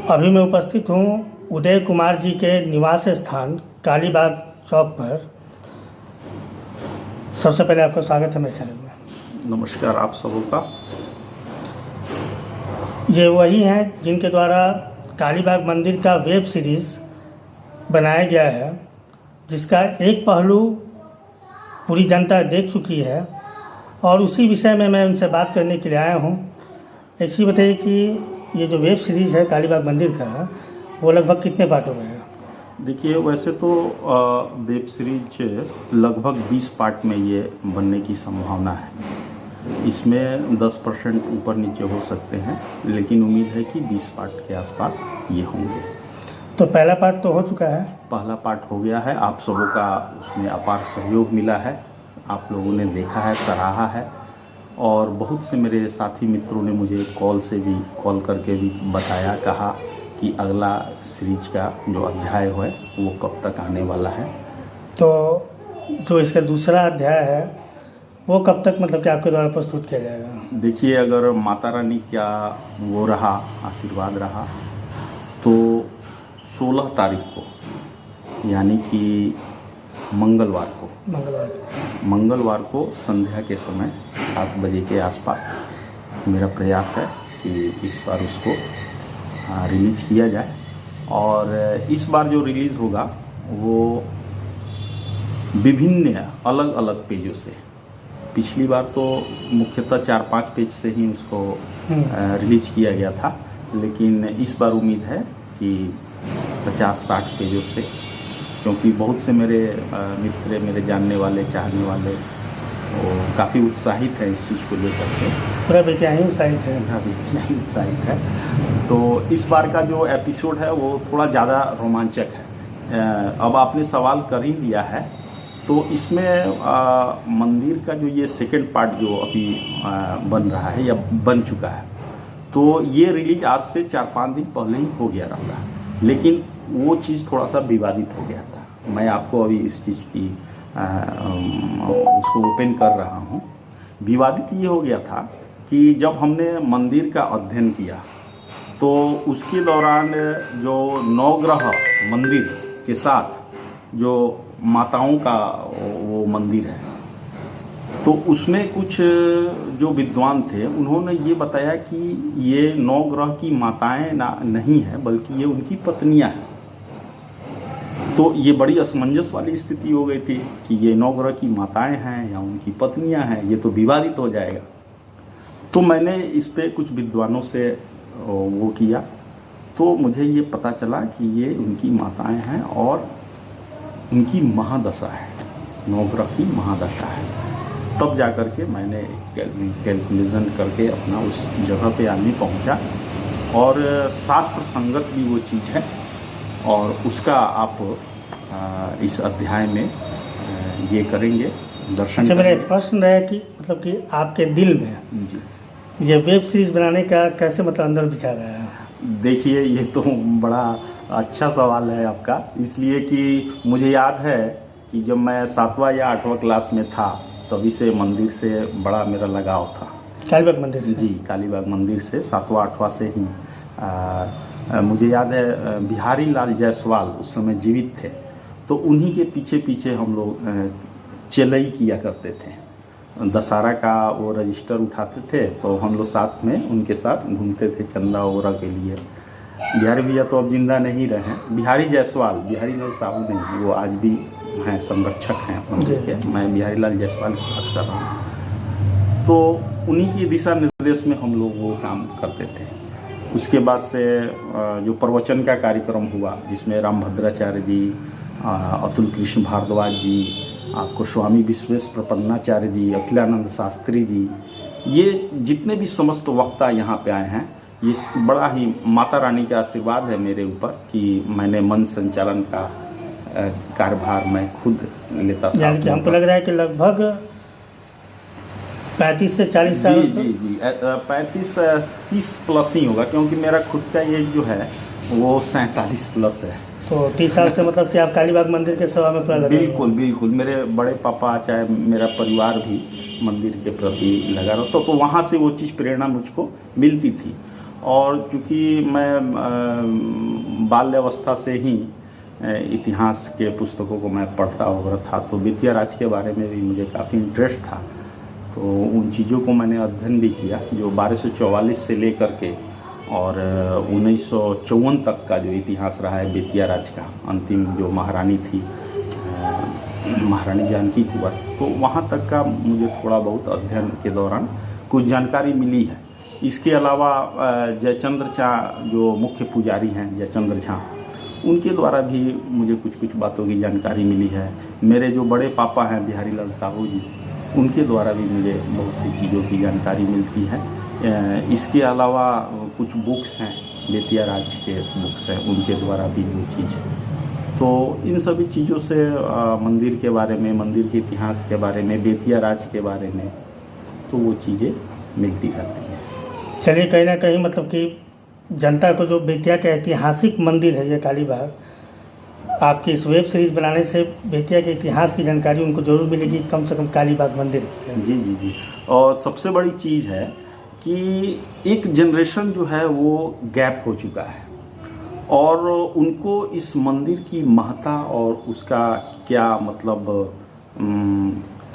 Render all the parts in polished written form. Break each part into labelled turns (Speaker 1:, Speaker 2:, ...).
Speaker 1: अभी मैं उपस्थित हूँ उदय कुमार जी के निवास स्थान कालीबाग चौक पर। सबसे पहले आपका स्वागत है मेरे चैनल में।
Speaker 2: नमस्कार आप सबों का।
Speaker 1: ये वही हैं जिनके द्वारा कालीबाग मंदिर का वेब सीरीज़ बनाया गया है, जिसका एक पहलू पूरी जनता देख चुकी है और उसी विषय में मैं उनसे बात करने के लिए आया हूँ। एक चीज़ बताइए कि ये जो वेब सीरीज़ है कालीबाग मंदिर का, वो लगभग कितने पार्टों में है?
Speaker 2: देखिए, वैसे तो वेब सीरीज लगभग 20 पार्ट में ये बनने की संभावना है। इसमें 10% ऊपर नीचे हो सकते हैं, लेकिन उम्मीद है कि 20 पार्ट के आसपास ये होंगे।
Speaker 1: तो पहला पार्ट तो हो चुका है?
Speaker 2: पहला पार्ट हो गया है। आप सबों का उसमें अपार सहयोग मिला है, आप लोगों ने देखा है, सराहा है और बहुत से मेरे साथी मित्रों ने मुझे कॉल करके भी बताया, कहा कि अगला सीरीज का जो अध्याय है वो कब तक आने वाला है।
Speaker 1: तो जो इसका दूसरा अध्याय है वो कब तक मतलब कि आपके द्वारा प्रस्तुत किया जाएगा?
Speaker 2: देखिए, अगर माता रानी का वो रहा, आशीर्वाद रहा, तो 16 तारीख को यानी कि मंगलवार को संध्या के समय 7 बजे के आसपास मेरा प्रयास है कि इस बार उसको रिलीज किया जाए। और इस बार जो रिलीज़ होगा वो विभिन्न अलग अलग पेजों से। पिछली बार तो मुख्यतः 4-5 पेज से ही उसको रिलीज किया गया था, लेकिन इस बार उम्मीद है कि 50-60 पेजों से, क्योंकि बहुत से मेरे मित्र, मेरे जानने वाले, चाहने वाले वो काफ़ी उत्साहित है इस चीज़ को लेकर के।
Speaker 1: पूरा बेतिया ही उत्साहित है।
Speaker 2: पूरा बेतिया ही उत्साहित है। तो इस बार का जो एपिसोड है वो थोड़ा ज़्यादा रोमांचक है। अब आपने सवाल कर ही दिया है, तो इसमें मंदिर का जो ये सेकंड पार्ट जो अभी बन रहा है या बन चुका है, तो ये रिलीज आज से 4-5 दिन पहले ही हो गया रहता, लेकिन वो चीज़ थोड़ा सा विवादित हो गया था। मैं आपको अभी इस चीज़ की उसको ओपन कर रहा हूँ। विवादित ये हो गया था कि जब हमने मंदिर का अध्ययन किया तो उसके दौरान जो नवग्रह मंदिर के साथ जो माताओं का वो मंदिर है, तो उसमें कुछ जो विद्वान थे उन्होंने ये बताया कि ये नवग्रह की माताएं नहीं है, बल्कि ये उनकी पत्नियां हैं। तो ये बड़ी असमंजस वाली स्थिति हो गई थी कि ये नवग्रह की माताएं हैं या उनकी पत्नियां हैं, ये तो विवादित हो जाएगा। तो मैंने इस पे कुछ विद्वानों से वो किया, तो मुझे ये पता चला कि ये उनकी माताएं हैं और उनकी महादशा है, नवग्रह की महादशा है। तब जा कर के मैंने कैलकुलेशन करके अपना उस जगह पे आदमी पहुंचा, और शास्त्र संगत भी वो चीज़ है, और उसका आप इस अध्याय में ये करेंगे, दर्शन।
Speaker 1: अच्छा, मेरा एक प्रश्न है कि मतलब कि आपके दिल में
Speaker 2: जी
Speaker 1: ये वेब सीरीज़ बनाने का कैसे मतलब अंदर विचार आया?
Speaker 2: देखिए, ये तो बड़ा अच्छा सवाल है आपका, इसलिए कि मुझे याद है कि जब मैं 7वां या 8वां क्लास में था, तभी से मंदिर से बड़ा मेरा लगाव था।
Speaker 1: कालीबाग मंदिर से?
Speaker 2: जी, कालीबाग मंदिर से 7वां-8वां से ही। मुझे याद है बिहारी लाल जायसवाल उस समय जीवित थे, तो उन्हीं के पीछे पीछे हम लोग चेलई किया करते थे। दशहरा का वो रजिस्टर उठाते थे, तो हम लोग साथ में उनके साथ घूमते थे चंदा वगैरह के लिए। बिहारी भैया तो अब जिंदा नहीं रहे, बिहारी जायसवाल, बिहारी लाल साहू नहीं, वो आज भी हैं, संरक्षक हैं मंदिर के। मैं बिहारी लाल जायसवाल की बात कर रहा हूँ। तो उन्हीं की दिशा निर्देश में हम लोग वो काम करते थे। उसके बाद से जो प्रवचन का कार्यक्रम हुआ, जिसमें रामभद्राचार्य जी, अतुल कृष्ण भारद्वाज जी, आपको स्वामी विश्वेश्वर प्रपन्नाचार्य जी, अखिलानंद शास्त्री जी, ये जितने भी समस्त वक्ता यहाँ पे आए हैं, ये बड़ा ही माता रानी का आशीर्वाद है मेरे ऊपर कि मैंने मन संचालन का कार्यभार मैं खुद लेता था।
Speaker 1: यानी कि हमको लग रहा है कि लगभग 35 से 40 साल।
Speaker 2: जी 35-30 प्लस ही होगा, क्योंकि मेरा खुद का एज जो है वो 47 प्लस है।
Speaker 1: तो 30 साल से मतलब कि आप कालीबाग मंदिर के सेवा में पूरा लगे?
Speaker 2: बिल्कुल। मेरे बड़े पापा, चाहे मेरा परिवार भी मंदिर के प्रति लगा रहता, तो वहाँ से वो चीज़ प्रेरणा मुझको मिलती थी। और चूँकि मैं बाल्यावस्था से ही इतिहास के पुस्तकों को मैं पढ़ता वगैरह था, तो बेतिया राज के बारे में भी मुझे काफ़ी इंटरेस्ट था। तो उन चीज़ों को मैंने अध्ययन भी किया जो 1244 से लेकर के और 1954 तक का जो इतिहास रहा है बेतिया राज का, अंतिम जो महारानी थी महारानी जानकी कुंवर, तो वहाँ तक का मुझे थोड़ा बहुत अध्ययन के दौरान कुछ जानकारी मिली है। इसके अलावा जयचंद्र झा जो मुख्य पुजारी हैं, जयचंद्र झा, उनके द्वारा भी मुझे कुछ बातों की जानकारी मिली है। मेरे जो बड़े पापा हैं बिहारी लाल साहू जी, उनके द्वारा भी मुझे बहुत सी चीज़ों की जानकारी मिलती है। इसके अलावा कुछ बुक्स हैं, बेतिया राज के बुक्स हैं, उनके द्वारा भी वो चीज़ है। तो इन सभी चीज़ों से मंदिर के बारे में, मंदिर के इतिहास के बारे में, बेतिया राज के बारे में, तो वो चीज़ें मिलती रहती हैं।
Speaker 1: चलिए, कहीं ना कहीं मतलब कि जनता को जो बेतिया का ऐतिहासिक मंदिर है ये काली बाग, आपकी इस वेब सीरीज़ बनाने से बेतिया के इतिहास की जानकारी उनको ज़रूर मिलेगी, कम से कम काली बाग मंदिर की।
Speaker 2: जी जी जी। और सबसे बड़ी चीज़ है कि एक जनरेशन जो है वो गैप हो चुका है और उनको इस मंदिर की महत्ता और उसका क्या मतलब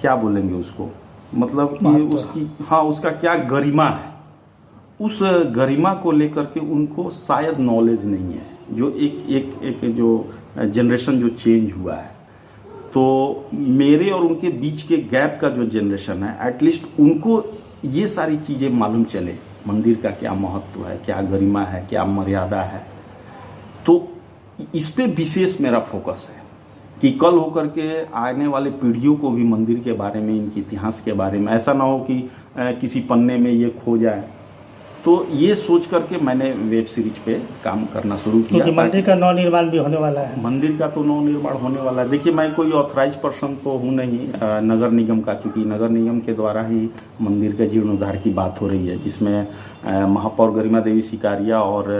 Speaker 2: क्या बोलेंगे उसको, मतलब कि उसकी उसका क्या गरिमा है, उस गरिमा को लेकर के उनको शायद नॉलेज नहीं है। जो एक जो जनरेशन जो चेंज हुआ है, तो मेरे और उनके बीच के गैप का जो जनरेशन है, एटलीस्ट उनको ये सारी चीज़ें मालूम चले, मंदिर का क्या महत्व है, क्या गरिमा है, क्या मर्यादा है। तो इस पे विशेष मेरा फोकस है कि कल होकर के आने वाले पीढ़ियों को भी मंदिर के बारे में, इनके इतिहास के बारे में, ऐसा ना हो कि किसी पन्ने में ये खो जाए। तो ये सोच करके मैंने वेब सीरीज पे काम करना शुरू किया।
Speaker 1: क्योंकि मंदिर का नवनिर्माण भी होने वाला है।
Speaker 2: मंदिर का तो नवनिर्माण होने वाला है। देखिए, मैं कोई ऑथराइज पर्सन तो हूँ नहीं नगर निगम का, क्योंकि नगर निगम के द्वारा ही मंदिर के जीर्णोद्धार की बात हो रही है, जिसमें महापौर गरिमा देवी सिकारिया और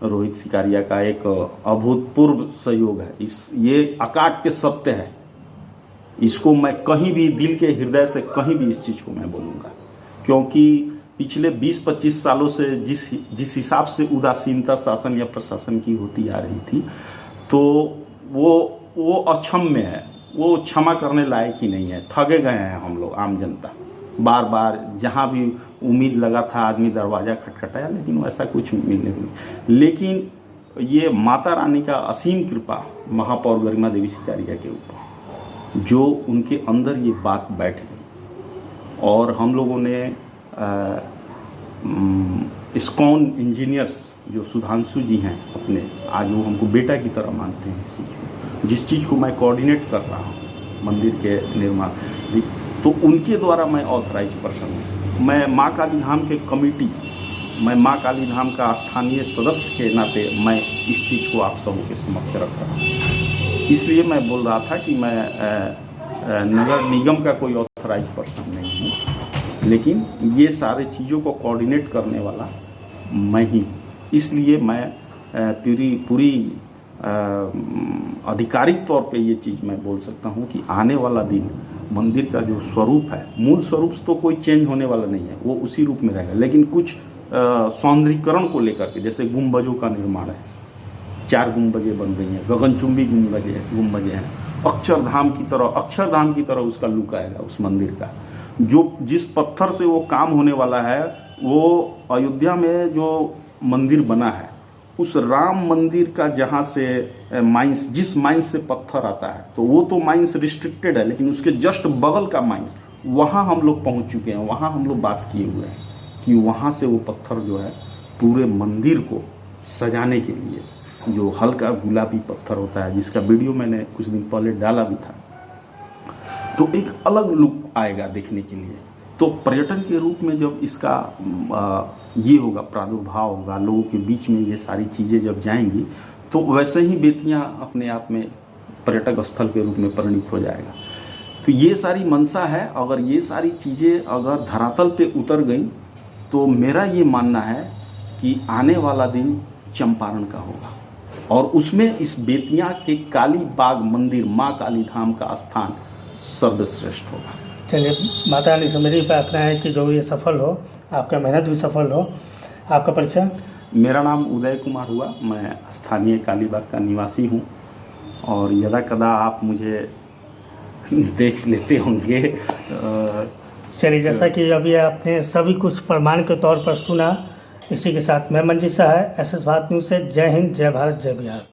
Speaker 2: रोहित सिकारिया का एक अभूतपूर्व सहयोग है। ये अकाट्य सत्य है, इसको मैं कहीं भी दिल के हृदय से कहीं भी इस चीज़ को मैं बोलूँगा, क्योंकि पिछले 20-25 सालों से जिस हिसाब से उदासीनता शासन या प्रशासन की होती आ रही थी, तो वो अक्षम्य है, वो क्षमा करने लायक ही नहीं है। ठगे गए हैं हम लोग, आम जनता। बार बार जहाँ भी उम्मीद लगा था आदमी दरवाज़ा खटखटाया, लेकिन वैसा कुछ मिलने नहीं। लेकिन ये माता रानी का असीम कृपा महापौर गरिमा देवी सिकारिया के ऊपर, जो उनके अंदर ये बात बैठ गई और हम लोगों ने इस्कॉन इंजीनियर्स जो सुधांशु जी हैं अपने, आज वो हमको बेटा की तरह मानते हैं। इस चीज़ को, जिस चीज़ को मैं कोऑर्डिनेट कर रहा हूँ मंदिर के निर्माण, तो उनके द्वारा मैं ऑथराइज पर्सन हूँ। मैं माँ काली धाम के कमेटी, मैं माँ काली धाम का स्थानीय सदस्य के नाते मैं इस चीज़ को आप सबों के समक्ष रख रहा हूँ। इसलिए मैं बोल रहा था कि मैं नगर निगम का कोई ऑथराइज पर्सन नहीं हूँ, लेकिन ये सारे चीज़ों को कोऑर्डिनेट करने वाला मैं ही हूँ। इसलिए मैं पूरी आधिकारिक तौर पे ये चीज़ मैं बोल सकता हूँ कि आने वाला दिन मंदिर का जो स्वरूप है, मूल स्वरूप तो कोई चेंज होने वाला नहीं है, वो उसी रूप में रहेगा। लेकिन कुछ सौंदर्यीकरण को लेकर के, जैसे गुंबजों का निर्माण है, 4 गुंबजें बन गई हैं, गगनचुंबी गुंबजें हैं, अक्षरधाम की तरह उसका लुक आएगा उस मंदिर का। जिस पत्थर से वो काम होने वाला है, वो अयोध्या में जो मंदिर बना है, उस राम मंदिर का जहाँ से माइंस, जिस माइंस से पत्थर आता है, तो वो तो माइंस रिस्ट्रिक्टेड है, लेकिन उसके जस्ट बगल का माइंस, वहाँ हम लोग पहुँच चुके हैं। वहाँ हम लोग बात किए हुए हैं कि वहाँ से वो पत्थर जो है पूरे मंदिर को सजाने के लिए, जो हल्का गुलाबी पत्थर होता है, जिसका वीडियो मैंने कुछ दिन पहले डाला भी था, तो एक अलग लुक आएगा देखने के लिए। तो पर्यटन के रूप में जब इसका ये होगा, प्रादुर्भाव होगा, लोगों के बीच में ये सारी चीज़ें जब जाएंगी, तो वैसे ही बेतियां अपने आप में पर्यटक स्थल के रूप में परिणित हो जाएगा। तो ये सारी मंशा है। अगर ये सारी चीज़ें अगर धरातल पे उतर गई, तो मेरा ये मानना है कि आने वाला दिन चंपारण का होगा और उसमें इस बेतिया के काली बाग मंदिर, माँ काली धाम का स्थान सर्वश्रेष्ठ होगा।
Speaker 1: चलिए, माता रानी से मेरी प्रार्थना है कि जो ये सफल हो, आपका मेहनत भी सफल हो। आपका परिचय?
Speaker 2: मेरा नाम उदय कुमार हुआ। मैं स्थानीय कालीबाग का निवासी हूँ और यदा कदा आप मुझे देख लेते होंगे।
Speaker 1: चलिए, जैसा कि अभी आपने सभी कुछ प्रमाण के तौर पर सुना, इसी के साथ मैं मंजीत शाह, SS भारत न्यूज़ से जय हिंद, जय भारत, जय बिहार।